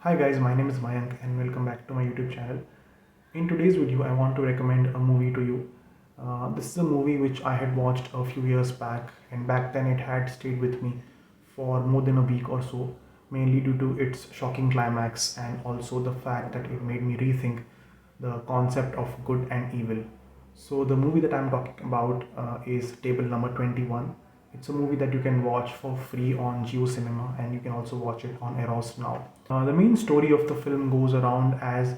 Hi guys, my name is Mayank and welcome back to my YouTube channel. In today's video, I want to recommend a movie to you. This is a movie which I had watched a few years back, and back then it had stayed with me for more than a week or so, mainly due to its shocking climax and also the fact that it made me rethink the concept of good and evil. So the movie that I'm talking about is Table Number 21. It's a movie that you can watch for free on Geo Cinema, and you can also watch it on Eros now. The main story of the film goes around as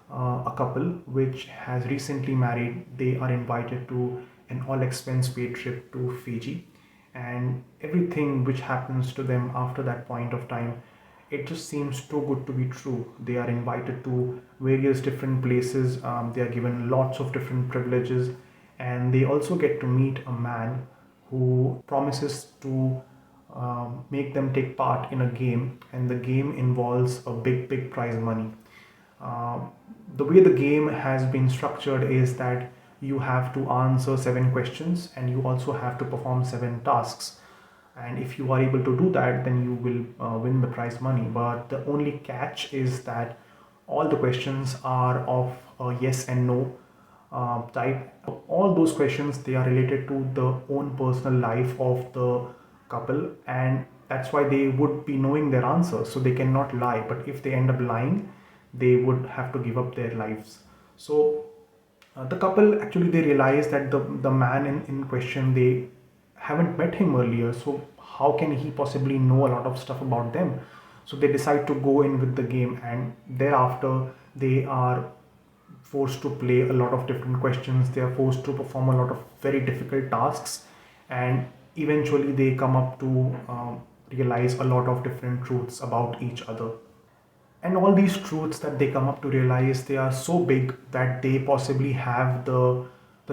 a couple which has recently married. They are invited to an all expense paid trip to Fiji, and everything which happens to them after that point of time, it just seems too good to be true. They are invited to various different places, they are given lots of different privileges, and they also get to meet a man who promises to make them take part in a game, and the game involves a big prize money. Um, the way the game has been structured is that you have to answer 7 questions and you also have to perform 7 tasks. And if you are able to do that, then you will win the prize money. But the only catch is that all the questions are of a yes and no type. All those questions, they are related to the own personal life of the couple, and that's why they would be knowing their answers, so they cannot lie. But if they end up lying, they would have to give up their lives. So the couple, actually, they realize that the man in question, they haven't met him earlier, so how can he possibly know a lot of stuff about them? So they decide to go in with the game, and thereafter they are forced to play a lot of different questions. They are forced to perform a lot of very difficult tasks, and eventually they come up to realize a lot of different truths about each other. And all these truths that they come up to realize, they are so big that they possibly have the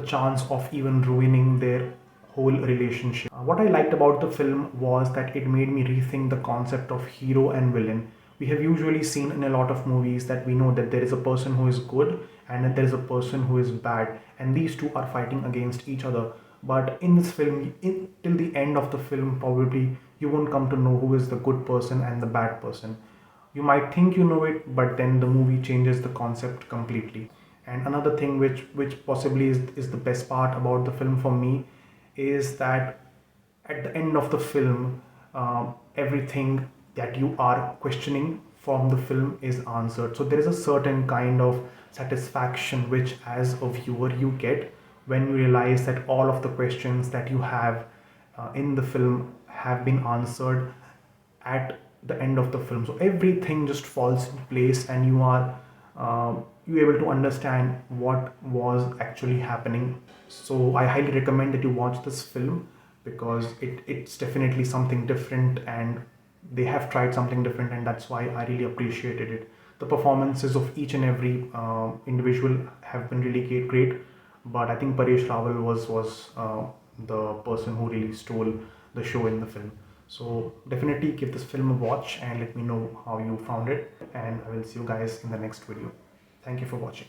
chance of even ruining their whole relationship. What I liked about the film was that it made me rethink the concept of hero and villain. We have usually seen in a lot of movies that we know that there is a person who is good and that there is a person who is bad, and these two are fighting against each other. But in this film, till the end of the film, probably you won't come to know who is the good person and the bad person. You might think you know it, but then the movie changes the concept completely. And another thing which possibly is the best part about the film for me is that at the end of the film, everything that you are questioning from the film is answered. So there is a certain kind of satisfaction which, as a viewer, you get when you realize that all of the questions that you have in the film have been answered at the end of the film. So everything just falls in place, and you able to understand what was actually happening. So I highly recommend that you watch this film, because it's definitely something different, and they have tried something different, and that's why I really appreciated it. The performances of each and every individual have been really great, but I think Paresh Rawal was the person who really stole the show in the film. So definitely give this film a watch and let me know how you found it, and I will see you guys in the next video. Thank you for watching.